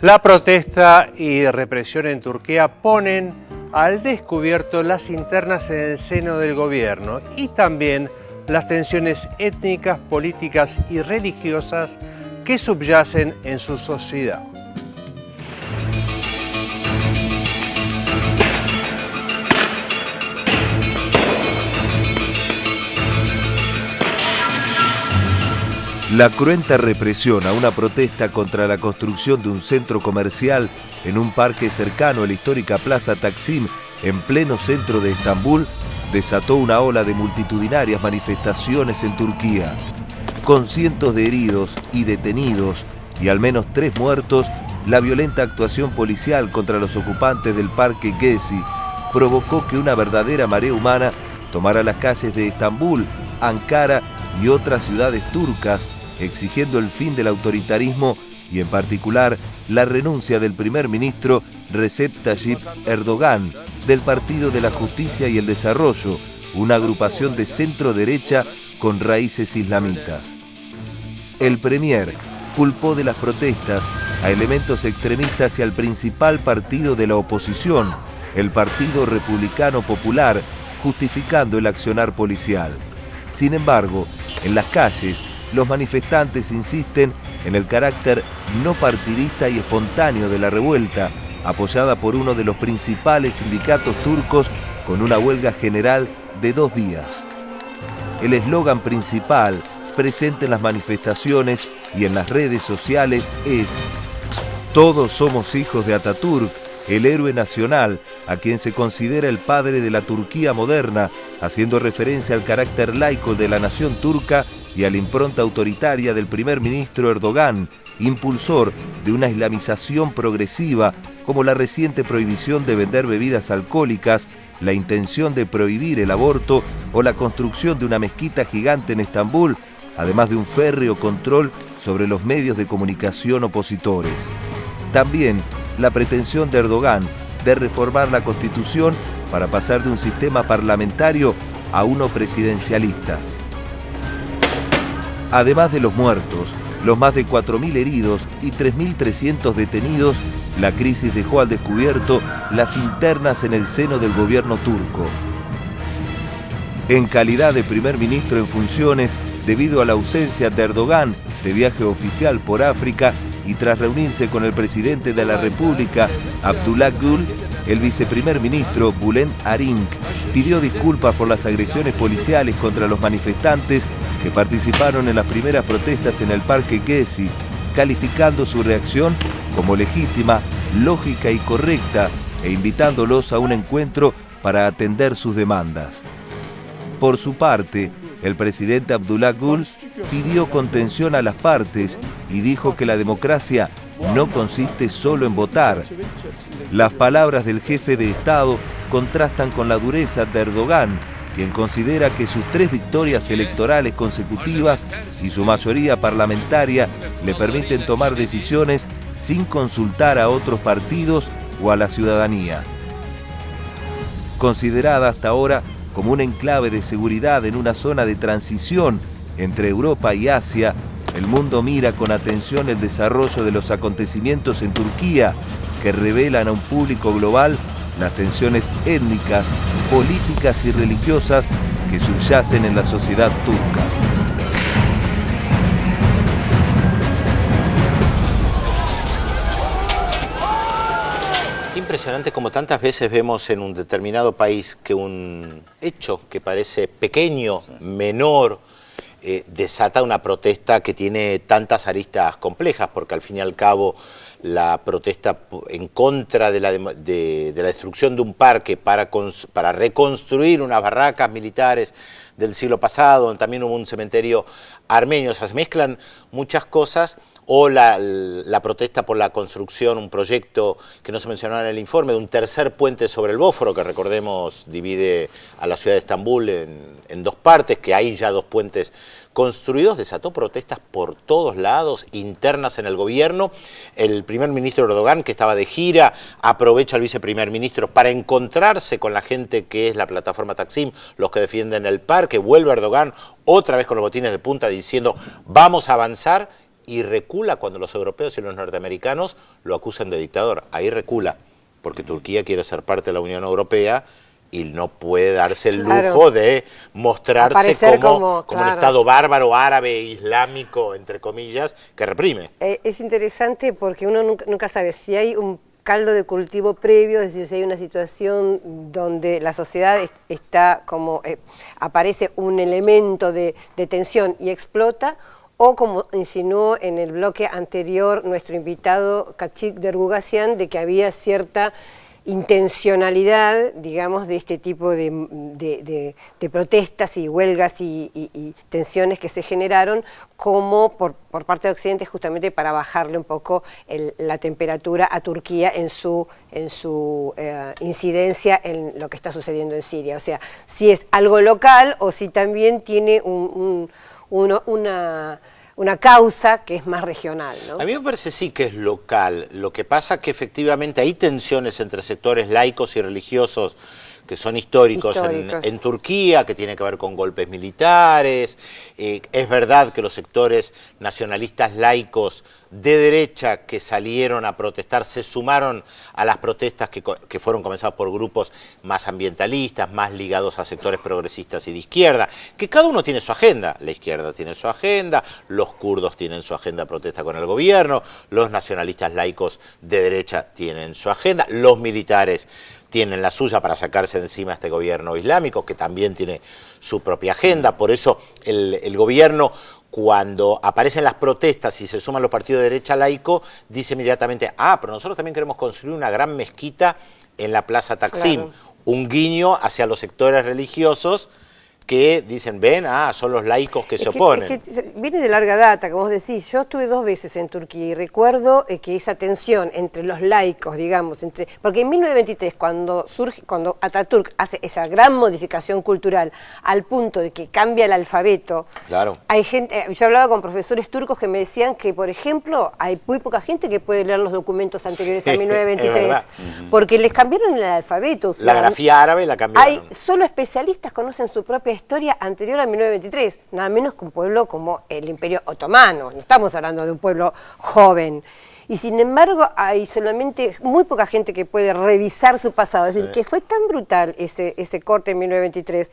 La protesta y represión en Turquía ponen al descubierto las internas en el seno del gobierno y también las tensiones étnicas, políticas y religiosas que subyacen en su sociedad. La cruenta represión a una protesta contra la construcción de un centro comercial en un parque cercano a la histórica Plaza Taksim, en pleno centro de Estambul, desató una ola de multitudinarias manifestaciones en Turquía. Con cientos de heridos y detenidos y al menos 3 muertos, la violenta actuación policial contra los ocupantes del parque Gezi provocó que una verdadera marea humana tomara las calles de Estambul, Ankara y otras ciudades turcas, exigiendo el fin del autoritarismo y en particular la renuncia del primer ministro Recep Tayyip Erdogan, del Partido de la Justicia y el Desarrollo, una agrupación de centro-derecha con raíces islamitas. El premier culpó de las protestas a elementos extremistas y al principal partido de la oposición, el Partido Republicano Popular, justificando el accionar policial. Sin embargo, en las calles, los manifestantes insisten en el carácter no partidista y espontáneo de la revuelta, apoyada por uno de los principales sindicatos turcos con una huelga general de 2 días. El eslogan principal presente en las manifestaciones y en las redes sociales es: "Todos somos hijos de Atatürk, el héroe nacional, a quien se considera el padre de la Turquía moderna", haciendo referencia al carácter laico de la nación turca y a la impronta autoritaria del primer ministro Erdogan, impulsor de una islamización progresiva como la reciente prohibición de vender bebidas alcohólicas, la intención de prohibir el aborto o la construcción de una mezquita gigante en Estambul, además de un férreo control sobre los medios de comunicación opositores. También la pretensión de Erdogan de reformar la Constitución para pasar de un sistema parlamentario a uno presidencialista. Además de los muertos, los más de 4.000 heridos y 3.300 detenidos, la crisis dejó al descubierto las internas en el seno del gobierno turco. En calidad de primer ministro en funciones, debido a la ausencia de Erdogan de viaje oficial por África y tras reunirse con el presidente de la República, Abdullah Gül, el viceprimer ministro Bülent Arınç pidió disculpas por las agresiones policiales contra los manifestantes que participaron en las primeras protestas en el parque Gezi, calificando su reacción como legítima, lógica y correcta e invitándolos a un encuentro para atender sus demandas. Por su parte, el presidente Abdullah Gül pidió contención a las partes y dijo que la democracia no consiste solo en votar. Las palabras del jefe de Estado contrastan con la dureza de Erdogan, quien considera que sus 3 victorias electorales consecutivas y su mayoría parlamentaria le permiten tomar decisiones sin consultar a otros partidos o a la ciudadanía. Considerada hasta ahora como un enclave de seguridad en una zona de transición entre Europa y Asia, el mundo mira con atención el desarrollo de los acontecimientos en Turquía, que revelan a un público global las tensiones étnicas, políticas y religiosas que subyacen en la sociedad turca. Impresionante como tantas veces vemos en un determinado país que un hecho que parece pequeño, menor, desata una protesta que tiene tantas aristas complejas, porque al fin y al cabo la protesta en contra de la destrucción de un parque para reconstruir unas barracas militares del siglo pasado, también hubo un cementerio armenio, se mezclan muchas cosas, o la protesta por la construcción, un proyecto que no se mencionaba en el informe, de un tercer puente sobre el Bósforo, que recordemos divide a la ciudad de Estambul en 2 partes, que hay ya 2 puentes construidos, desató protestas por todos lados, internas en el gobierno. El primer ministro Erdogan, que estaba de gira, aprovecha al viceprimer ministro para encontrarse con la gente que es la plataforma Taksim, los que defienden el parque. Vuelve Erdogan otra vez con los botines de punta diciendo vamos a avanzar, y recula cuando los europeos y los norteamericanos lo acusan de dictador. Ahí recula, porque Turquía quiere ser parte de la Unión Europea y no puede darse el lujo de mostrarse como un Estado bárbaro, árabe, islámico, entre comillas, que reprime. Es interesante porque uno nunca sabe si hay un caldo de cultivo previo, es decir, si hay una situación donde la sociedad está como, aparece un elemento de tensión y explota, o como insinuó en el bloque anterior nuestro invitado Kachik Dergugasyan, de que había cierta intencionalidad, digamos, de este tipo de protestas y huelgas y tensiones que se generaron como por parte de Occidente, justamente para bajarle un poco la temperatura a Turquía en su incidencia en lo que está sucediendo en Siria. O sea, si es algo local o si también tiene una causa que es más regional, ¿no? A mí me parece sí que es local. Lo que pasa es que efectivamente hay tensiones entre sectores laicos y religiosos que son históricos. En Turquía, que tiene que ver con golpes militares. Es verdad que los sectores nacionalistas laicos de derecha que salieron a protestar se sumaron a las protestas que fueron comenzadas por grupos más ambientalistas, más ligados a sectores progresistas y de izquierda, que cada uno tiene su agenda. La izquierda tiene su agenda, los kurdos tienen su agenda de protesta con el gobierno, los nacionalistas laicos de derecha tienen su agenda, los militares tienen la suya para sacarse de encima a este gobierno islámico, que también tiene su propia agenda. Por eso el gobierno, cuando aparecen las protestas y se suman los partidos de derecha laico, dice inmediatamente, pero nosotros también queremos construir una gran mezquita en la Plaza Taksim. Claro. Un guiño hacia los sectores religiosos que dicen, ven, son los laicos que se oponen. Es que viene de larga data, como vos decís. Yo estuve 2 veces en Turquía y recuerdo que esa tensión entre los laicos, digamos, porque en 1923, cuando Atatürk hace esa gran modificación cultural al punto de que cambia el alfabeto, claro. Hay gente, yo hablaba con profesores turcos que me decían que, por ejemplo, hay muy poca gente que puede leer los documentos anteriores a 1923, porque les cambiaron el alfabeto. O sea, la grafía árabe la cambiaron. Solo especialistas conocen su propia historia anterior a 1923, nada menos que un pueblo como el Imperio Otomano, no estamos hablando de un pueblo joven. Y sin embargo hay solamente muy poca gente que puede revisar su pasado, es decir, que fue tan brutal ese corte en 1923,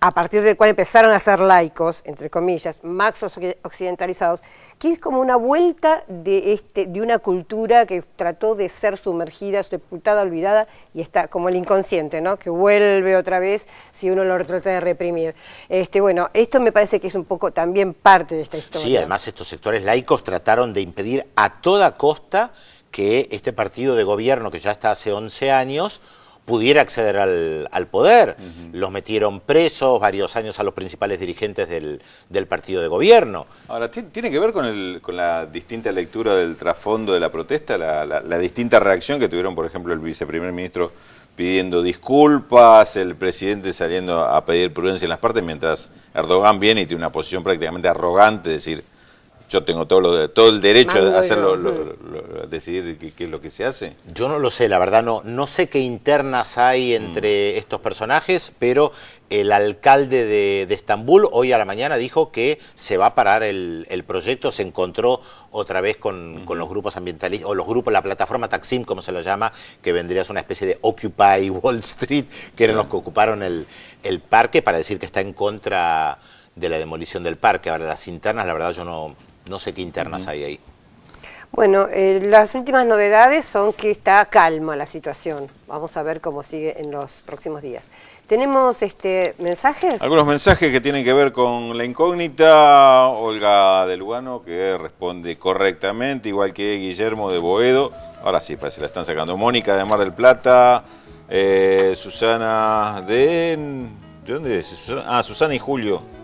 a partir del cual empezaron a ser laicos, entre comillas, más occidentalizados, que es como una vuelta de una cultura que trató de ser sumergida, sepultada, olvidada, y está como el inconsciente, ¿no? Que vuelve otra vez si uno lo trata de reprimir. Bueno, esto me parece que es un poco también parte de esta historia. Sí, además estos sectores laicos trataron de impedir a toda costa que este partido de gobierno, que ya está hace 11 años, pudiera acceder al poder. Los metieron presos varios años a los principales dirigentes del partido de gobierno. Ahora, ¿tiene que ver con la distinta lectura del trasfondo de la protesta, la distinta reacción que tuvieron, por ejemplo, el viceprimer ministro pidiendo disculpas, el presidente saliendo a pedir prudencia en las partes, mientras Erdogan viene y tiene una posición prácticamente arrogante, es decir, yo tengo todo el derecho de hacerlo, decidir qué es lo que se hace? Yo no lo sé, la verdad no sé qué internas hay entre estos personajes, pero el alcalde de Estambul hoy a la mañana dijo que se va a parar el proyecto, se encontró otra vez con los grupos ambientalistas, o la plataforma Taksim, como se lo llama, que vendría a ser una especie de Occupy Wall Street, que eran los que ocuparon el parque, para decir que está en contra de la demolición del parque. Ahora, las internas, la verdad yo no sé qué internas hay ahí. Bueno, las últimas novedades son que está calma la situación. Vamos a ver cómo sigue en los próximos días. ¿Tenemos mensajes? Algunos mensajes que tienen que ver con la incógnita. Olga de Lugano, que responde correctamente, igual que Guillermo de Boedo. Ahora sí, parece que la están sacando. Mónica de Mar del Plata. Susana ¿de dónde es? Susana y Julio.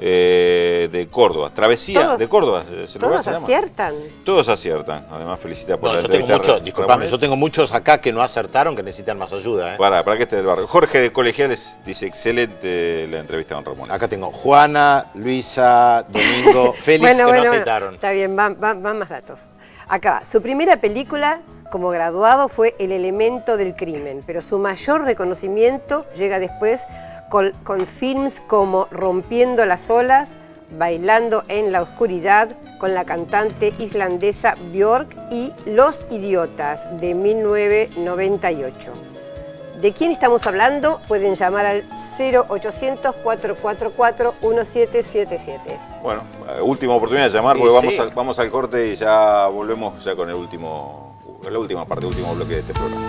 De Córdoba, Travesía de Córdoba. ¿Todos aciertan? Todos aciertan, además felicita por la entrevista. Disculpame, yo tengo muchos acá que no acertaron, que necesitan más ayuda. Para que esté del barrio. Jorge de Colegiales dice, excelente la entrevista con Ramón. Acá tengo Juana, Luisa, Domingo, Félix, que no aceptaron. Está bien, van más datos. Acá, su primera película como graduado fue El elemento del crimen, pero su mayor reconocimiento llega después con films como Rompiendo las olas, Bailando en la oscuridad, con la cantante islandesa Björk, y Los Idiotas, de 1998. ¿De quién estamos hablando? Pueden llamar al 0800-444-1777. Bueno, última oportunidad de llamar, Sí, porque sí. vamos al corte y ya volvemos ya con la última parte, el último bloque de este programa.